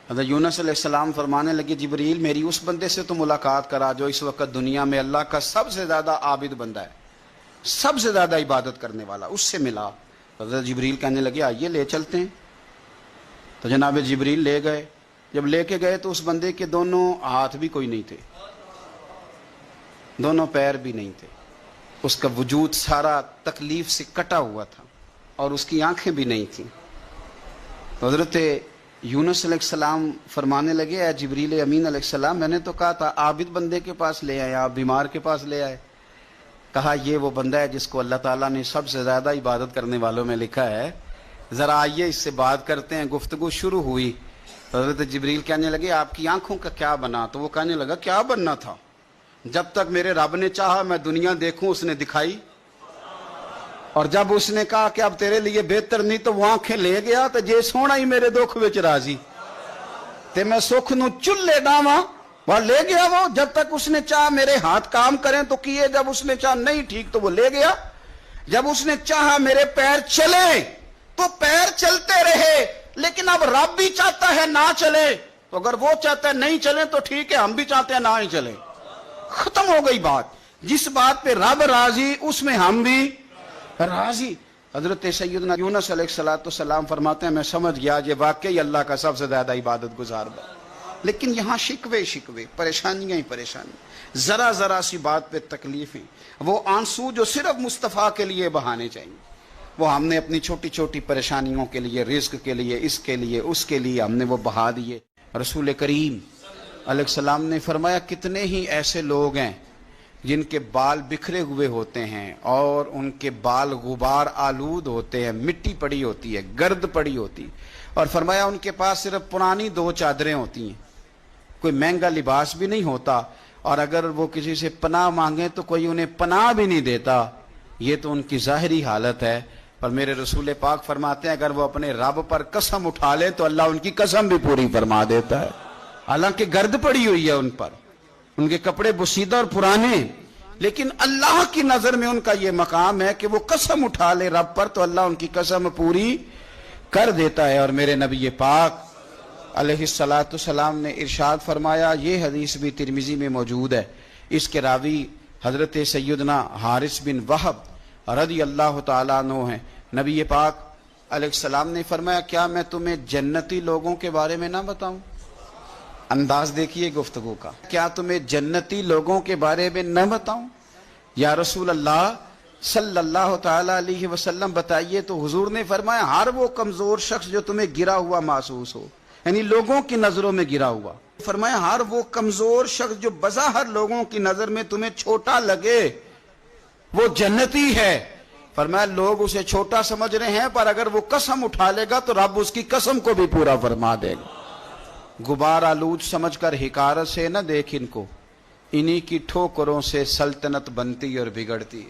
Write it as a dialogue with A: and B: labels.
A: حضرت یونس علیہ السلام فرمانے لگے جبریل میری اس بندے سے تو ملاقات کرا جو اس وقت دنیا میں اللہ کا سب سے زیادہ عابد بندہ ہے، سب سے زیادہ عبادت کرنے والا، اس سے ملا۔ حضرت جبریل کہنے لگے آئیے لے چلتے ہیں۔ تو جناب جبریل لے گئے۔ جب لے کے گئے تو اس بندے کے دونوں ہاتھ بھی کوئی نہیں تھے، دونوں پیر بھی نہیں تھے، اس کا وجود سارا تکلیف سے کٹا ہوا تھا اور اس کی آنکھیں بھی نہیں تھیں۔ تو حضرت یونس علیہ السلام فرمانے لگے اے جبریل امین علیہ السلام، میں نے تو کہا تھا عابد بندے کے پاس لے آئے، آپ بیمار کے پاس لے آئے۔ کہا یہ وہ بندہ ہے جس کو اللہ تعالیٰ نے سب سے زیادہ عبادت کرنے والوں میں لکھا ہے، ذرا آئیے اس سے بات کرتے ہیں۔ گفتگو شروع ہوئی۔ حضرت جبریل کہنے لگے آپ کی آنکھوں کا کیا بنا؟ تو وہ کہنے لگا کیا بننا تھا، جب تک میرے رب نے چاہا میں دنیا دیکھوں اس نے دکھائی، اور جب اس نے کہا کہ اب تیرے لیے بہتر نہیں تو وہ آنکھیں لے گیا تو جے سونا ہی میرے دکھ وچ راضی تے میں سکھ نو چلے ڈاواں، وہ لے گیا۔ وہ جب تک اس نے چاہا میرے ہاتھ کام کریں تو کیے، جب اس نے چاہا نہیں ٹھیک تو وہ لے گیا۔ جب اس نے چاہا میرے پیر چلے تو پیر چلتے رہے، لیکن اب رب بھی چاہتا ہے نہ چلے، تو اگر وہ چاہتا ہے نہیں چلے تو ٹھیک ہے، ہم بھی چاہتے ہیں نہ ہی چلے۔ ختم ہو گئی بات۔ جس بات پہ رب راضی اس میں ہم بھی راضی۔ حضرت سیدنا یونس علیہ السلام فرماتے ہیں میں سمجھ گیا یہ واقعی اللہ کا سب سے زیادہ عبادت گزار بندہ، لیکن یہاں شکوے پریشانیاں ہی پریشانی، ذرا ذرا سی بات پہ تکلیفیں، وہ آنسو جو صرف مصطفیٰ کے لیے بہانے چاہیے، وہ ہم نے اپنی چھوٹی چھوٹی پریشانیوں کے لیے، رزق کے لیے، اس کے لیے اس کے لیے ہم نے وہ بہا دیے۔ رسول کریم علیہ السلام نے فرمایا کتنے ہی ایسے لوگ ہیں جن کے بال بکھرے ہوئے ہوتے ہیں اور ان کے بال غبار آلود ہوتے ہیں، مٹی پڑی ہوتی ہے، گرد پڑی ہوتی ہے، اور فرمایا ان کے پاس صرف پرانی 2 چادریں ہوتی ہیں، کوئی مہنگا لباس بھی نہیں ہوتا، اور اگر وہ کسی سے پناہ مانگیں تو کوئی انہیں پناہ بھی نہیں دیتا۔ یہ تو ان کی ظاہری حالت ہے، پر میرے رسول پاک فرماتے ہیں اگر وہ اپنے رب پر قسم اٹھا لے تو اللہ ان کی قسم بھی پوری فرما دیتا ہے، حالانکہ گرد پڑی ہوئی ہے ان پر، ان کے کپڑے بسیدہ اور پرانے، لیکن اللہ کی نظر میں ان کا یہ مقام ہے کہ وہ قسم اٹھا لے رب پر تو اللہ ان کی قسم پوری کر دیتا ہے۔ اور میرے نبی پاک علیہ السلام نے ارشاد فرمایا، یہ حدیث بھی ترمذی میں موجود ہے، اس کے راوی حضرت سیدنا حارث بن وہب رضی اللہ تعالیٰ عنہ ہیں۔ نبی پاک علیہ السلام نے فرمایا کیا میں تمہیں جنتی لوگوں کے بارے میں نہ بتاؤں؟ انداز دیکھیے گفتگو کا، کیا تمہیں جنتی لوگوں کے بارے میں نہ بتاؤں؟ یا رسول اللہ صلی اللہ تعالی علیہ وسلم بتائیے۔ تو حضور نے فرمایا ہر وہ کمزور شخص جو تمہیں گرا ہوا محسوس ہو، یعنی لوگوں کی نظروں میں گرا ہوا، فرمایا ہر وہ کمزور شخص جو بظاہر لوگوں کی نظر میں تمہیں چھوٹا لگے وہ جنتی ہے۔ فرمایا لوگ اسے چھوٹا سمجھ رہے ہیں، پر اگر وہ قسم اٹھا لے گا تو رب اس کی قسم کو بھی پورا فرما دے گا۔ غبار آلود سمجھ کر حقارت سے نہ دیکھ ان کو، انہی کی ٹھوکروں سے سلطنت بنتی اور بگڑتی۔